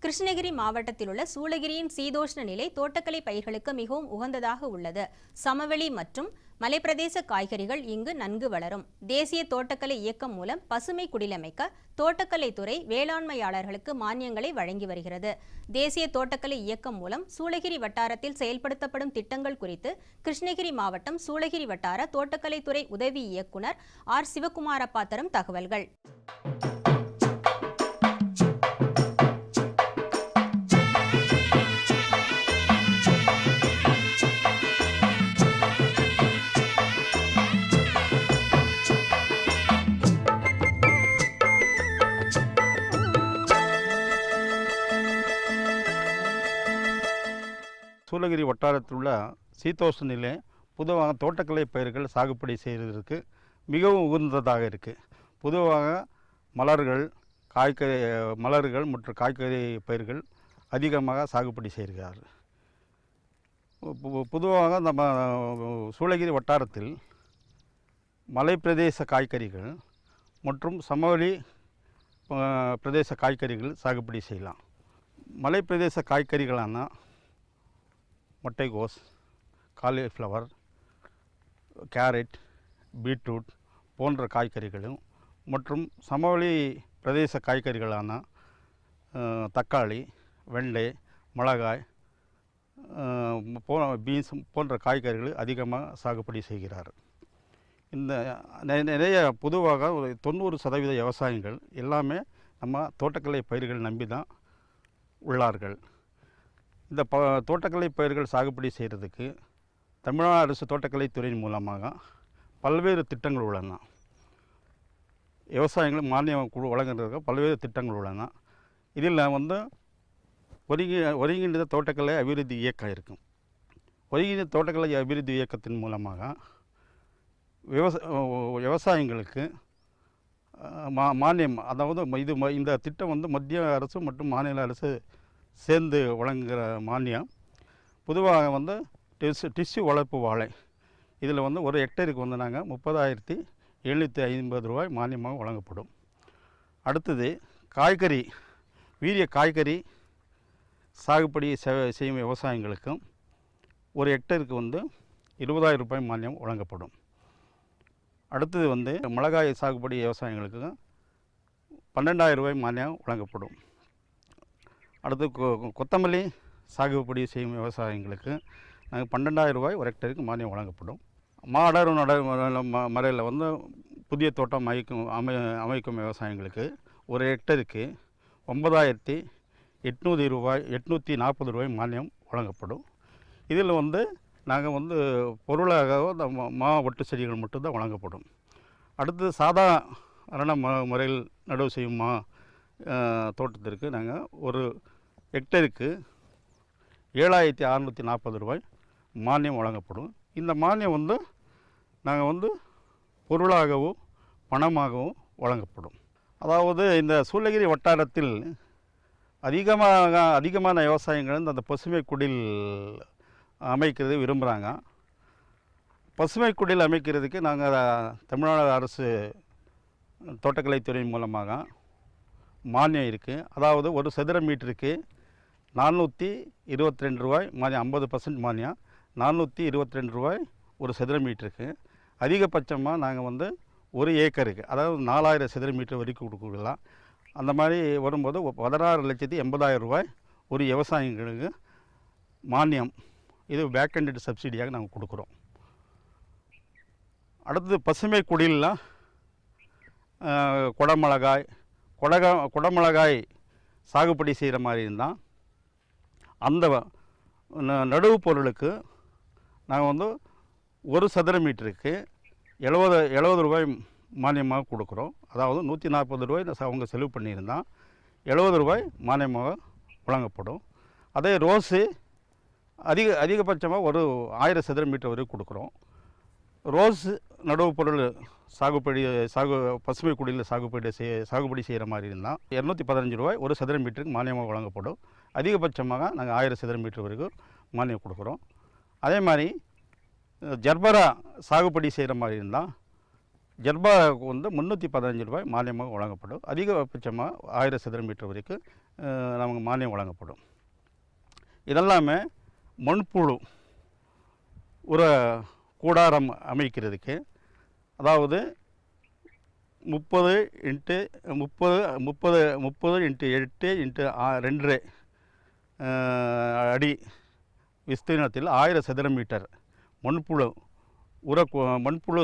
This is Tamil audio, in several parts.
கிருஷ்ணகிரி மாவட்டத்தில் உள்ள சூளகிரியின் சீதோஷ்ண நிலை தோட்டக்கலை பயிர்களுக்கு மிகவும் உகந்ததாக உள்ளது. சமவெளி மற்றும் மலைப்பிரதேச காய்கறிகள் இங்கு நன்கு வளரும். தேசிய தோட்டக்கலை இயக்கம் மூலம் பசுமை குடிலமைக்க தோட்டக்கலைத்துறை வேளாண்மையாளர்களுக்கு மானியங்களை வழங்கி வருகிறது. தேசிய தோட்டக்கலை இயக்கம் மூலம் சூளகிரி வட்டாரத்தில் செயல்படுத்தப்படும் திட்டங்கள் குறித்து கிருஷ்ணகிரி மாவட்டம் சூளகிரி வட்டார தோட்டக்கலைத்துறை உதவி இயக்குனர் ஆர். சிவகுமாரப்பா தரும் தகவல்கள். சூளகிரி வட்டாரத்தில் உள்ள சீதோஷ்ண நிலை பொதுவாக தோட்டக்கலை பயிர்கள் சாகுபடி செய்வதற்கு மிகவும் உகந்ததாக இருக்குது. பொதுவாக மலர்கள் மற்றும் காய்கறி பயிர்கள் அதிகமாக சாகுபடி செய்கிறார்கள். பொதுவாக நம்ம சூளகிரி வட்டாரத்தில் மலைப்பிரதேச காய்கறிகள் மற்றும் சமவெளி பிரதேச காய்கறிகள் சாகுபடி செய்யலாம். மலைப்பிரதேச காய்கறிகளான முட்டைகோஸ், காலிஃப்ளவர், கேரட், பீட்ரூட் போன்ற காய்கறிகளும் மற்றும் சமவெளி பிரதேச காய்கறிகளான தக்காளி, வெண்டை, மிளகாய், பீன்ஸ் போன்ற காய்கறிகள் அதிகமாக சாகுபடி செய்கிறார். இந்த நிறைய பொதுவாக 90% விவசாயிகள் எல்லாமே நம்ம தோட்டக்கலை பயிர்கள் நம்பி தான் உள்ளார்கள். இந்த தோட்டக்கலை பயிர்கள் சாகுபடி செய்கிறதுக்கு தமிழ்நாடு அரசு தோட்டக்கலைத்துறையின் மூலமாக பல்வேறு திட்டங்கள் உள்ளன. விவசாயிகள் மானியம் வழங்குறதுக்கு பல்வேறு திட்டங்கள் உள்ளன. இதில் ஒருங்கிணைந்த தோட்டக்கலை அபிவிருத்தி இயக்கம் இருக்கும். ஒருங்கிணைந்த தோட்டக்கலை அபிவிருத்தி இயக்கத்தின் மூலமாக விவசாயிகளுக்கு மானியம், அதாவது இந்த திட்டம் மத்திய அரசு மற்றும் மாநில அரசு சேர்ந்து வழங்குகிற மானியம். பொதுவாக டிஷ்யூ வளர்ப்பு வாழை இதில் ஒரு ஹெக்டேருக்கு நாங்கள் 30,750 ரூபாய் மானியமாக வழங்கப்படும். அடுத்தது வீரிய காய்கறி சாகுபடி செய்யும் விவசாயிகளுக்கும் ஒரு ஹெக்டேருக்கு 20,000 ரூபாய் மானியம் வழங்கப்படும். அடுத்தது மிளகாய் சாகுபடி விவசாயிகளுக்கு 12,000 ரூபாய் மானியம் வழங்கப்படும். அடுத்து கொத்தமல்லி சாகுபடி செய்யும் விவசாயிகளுக்கு நாங்கள் 12,000 ரூபாய் ஒரு ஹெக்டருக்கு மானியம் வழங்கப்படும். மாடர் முறையில் புதிய தோட்டம் அமைக்கும் விவசாயிகளுக்கு ஒரு ஹெக்டருக்கு 9,840 ரூபாய் மானியம் வழங்கப்படும். இதில் நாங்கள் பொருளாக மா ஒட்டு செடிகள் மட்டும்தான் வழங்கப்படும். அடுத்து சாதாரண முறையில் நடவு செய்யும் தோட்டத்திற்கு நாங்கள் ஒரு ஹெக்டருக்கு 7,640 ரூபாய் மானியம் வழங்கப்படும். இந்த மானியம் நாங்கள் பொருளாகவும் பணமாகவும் வழங்கப்படும். அதாவது இந்த சூளகிரி வட்டாரத்தில் அதிகமான விவசாயிகள் அந்த பசுமை குடில் அமைக்கிறது விரும்புகிறாங்க. பசுமை குடில் அமைக்கிறதுக்கு நாங்கள் தமிழ்நாடு அரசு தோட்டக்கலைத்துறை மூலமாக மானியம் இருக்குது. அதாவது ஒரு சதுர மீட்டருக்கு 422 ரூபாய் மானியம், 50% மானியம், 422 ரூபாய் ஒரு சதுர மீட்டருக்கு. அதிகபட்சமாக நாங்கள் ஒரு ஏக்கருக்கு, அதாவது 4,000 சதுர மீட்டர் வரைக்கும் கொடுக்கலாம். அந்த மாதிரி வரும்போது 16,80,000 ரூபாய் ஒரு விவசாயிகளுக்கு மானியம், இது பேக் எண்டட் சப்சிடியாக நாங்கள் கொடுக்குறோம். அடுத்தது பசுமை குடிலாம் குடமிளகாய் சாகுபடி செய்கிற மாதிரி இருந்தால் அந்த நடுவு பொருளுக்கு நாங்கள் ஒரு சதுர மீட்டருக்கு 70 ரூபாய் மானியமாக கொடுக்குறோம். அதாவது 140 ரூபாய் அவங்க செலவு பண்ணியிருந்தால் 70 ரூபாய் மானியமாக வழங்கப்படும். அதே ரோஸு அதிகபட்சமாக ஒரு 1000 சதுர மீட்டர் வரைக்கும் கொடுக்குறோம். ரோஸ் நடவு பொருள் பசுமை குடியில் சாகுபடி செய்கிற மாதிரி இருந்தால் 215 ரூபாய் ஒரு சதுர மீட்டருக்கு மானியமாக வழங்கப்படும். அதிகபட்சமாக நாங்கள் 1000 சதுர மீட்டர் வரைக்கும் மானியம் கொடுக்குறோம். அதே மாதிரி ஜர்பரா சாகுபடி செய்கிற மாதிரி இருந்தால் ஜர்பாவுக்கு வந்து 315 ரூபாய் மானியமாக வழங்கப்படும். அதிகபட்சமாக 1000 சதுர மீட்டர் வரைக்கும் நமக்கு மானியம் வழங்கப்படும். இதெல்லாமே மண்புழு ஒரு கூடாரம் அமைக்கிறதுக்கு, அதாவது 30 × 8 × 2 அடி விஸ்தீர்ணத்தில் 1000 சதுர மீட்டர் மண்புழு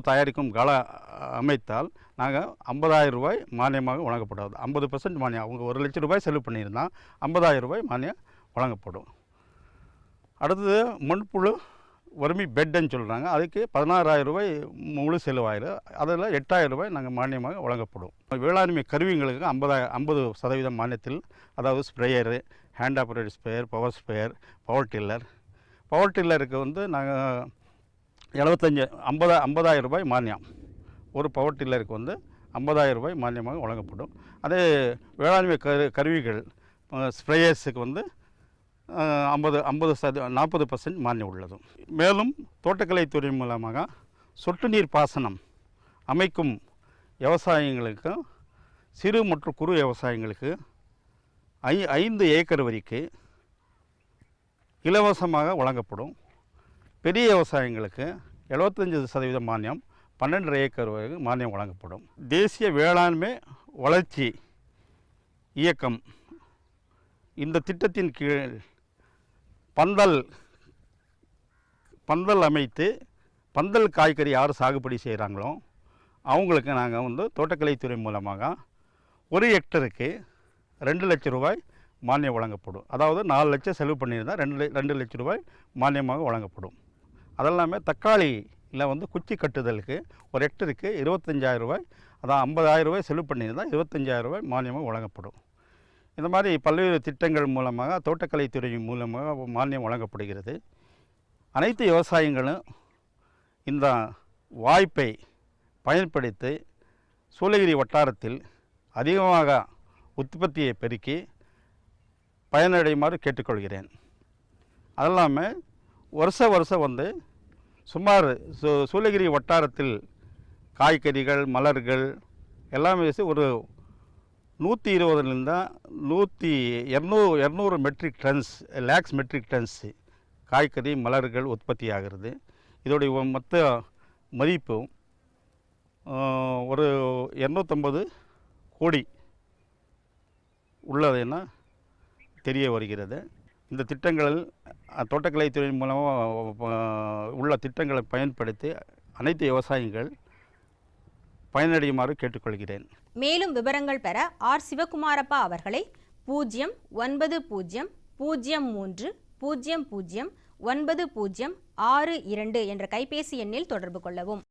தயாரிக்கும் கள அமைத்தால் நாங்கள் 50,000 ரூபாய் மானியமாக வழங்கப்படும். 50% மானியம். அவங்க 1 லட்சம் ரூபாய் செலவு பண்ணியிருந்தால் 50,000 ரூபாய் மானியம் வழங்கப்படும். அடுத்தது மண்புழு வறுமை பெட்டுன்னு சொல்கிறாங்க. அதுக்கு 16,000 ரூபாய் முழு செலவாயிடும். அதில் 8,000 ரூபாய் நாங்கள் மானியமாக வழங்கப்படும். வேளாண்மை கருவிங்களுக்கு 50% மானியத்தில், அதாவது sprayer, hand operated sprayer, power sprayer, power டில்லருக்கு வந்து நாங்கள் 50,000 ரூபாய் மானியம். ஒரு பவர் டில்லருக்கு வந்து 50,000 ரூபாய் மானியமாக வழங்கப்படும். அதே வேளாண்மை கருவிகள் ஸ்ப்ரேயர்ஸுக்கு வந்து 40% மானியம் உள்ளது. மேலும் தோட்டக்கலைத்துறை மூலமாக சொட்டு நீர் பாசனம் அமைக்கும் விவசாயிகளுக்கு, சிறு மற்றும் குறு விவசாயிகளுக்கு 5 ஏக்கர் வரைக்கும் இலவசமாக வழங்கப்படும். பெரிய விவசாயிகளுக்கு 75% மானியம், 12 ஏக்கர் வரைக்கும் மானியம் வழங்கப்படும். தேசிய வேளாண்மை வளர்ச்சி இயக்கம் இந்த திட்டத்தின் கீழ் பந்தல் அமைத்து பந்தல் காய்கறி யார் சாகுபடி செய்கிறாங்களோ அவங்களுக்கு நாங்கள் வந்து தோட்டக்கலைத்துறை மூலமாக 1 ஹெக்டருக்கு 2 லட்சம் ரூபாய் மானியம் வழங்கப்படும். அதாவது 4 லட்சம் செலவு பண்ணியிருந்தால் 2 லட்சம் ரூபாய் மானியமாக வழங்கப்படும். அதெல்லாமே தக்காளியில் வந்து குச்சி கட்டுதலுக்கு 1 ஹெக்டருக்கு 25,000 ரூபாய், அதான் 50,000 ரூபாய் செலவு பண்ணியிருந்தால் 25,000 ரூபாய் மானியமாக வழங்கப்படும். இந்த மாதிரி பல்வேறு திட்டங்கள் மூலமாக தோட்டக்கலைத்துறை மூலமாக மானியம் வழங்கப்படுகிறது. அனைத்து விவசாயிகளும் இந்த வாய்ப்பை பயன்படுத்தி சூளகிரி வட்டாரத்தில் அதிகமாக உற்பத்தியை பெருக்கி பயனடையுமாறு கேட்டுக்கொள்கிறேன். அதெல்லாமல் வருஷம் வந்து சுமார் சூளகிரி வட்டாரத்தில் காய்கறிகள், மலர்கள் எல்லாமே வச்சு ஒரு 120 மெட்ரிக் டன்ஸ் காய்கறி, மலர்கள் உற்பத்தி ஆகிறது. இதோடைய மொத்த மதிப்பு ஒரு 250 கோடி உள்ளதுன்னா தெரிய வருகிறது. இந்த திட்டங்கள் தோட்டக்கலைத்துறை மூலமாக உள்ள திட்டங்களை பயன்படுத்தி அனைத்து விவசாயிகள் பயனடையுமாறு கேட்டுக்கொள்கிறேன். மேலும் விவரங்கள் பெற ஆர். சிவகுமாரப்பா அவர்களை 09003009062 என்ற கைபேசி எண்ணில் தொடர்பு கொள்ளவும்.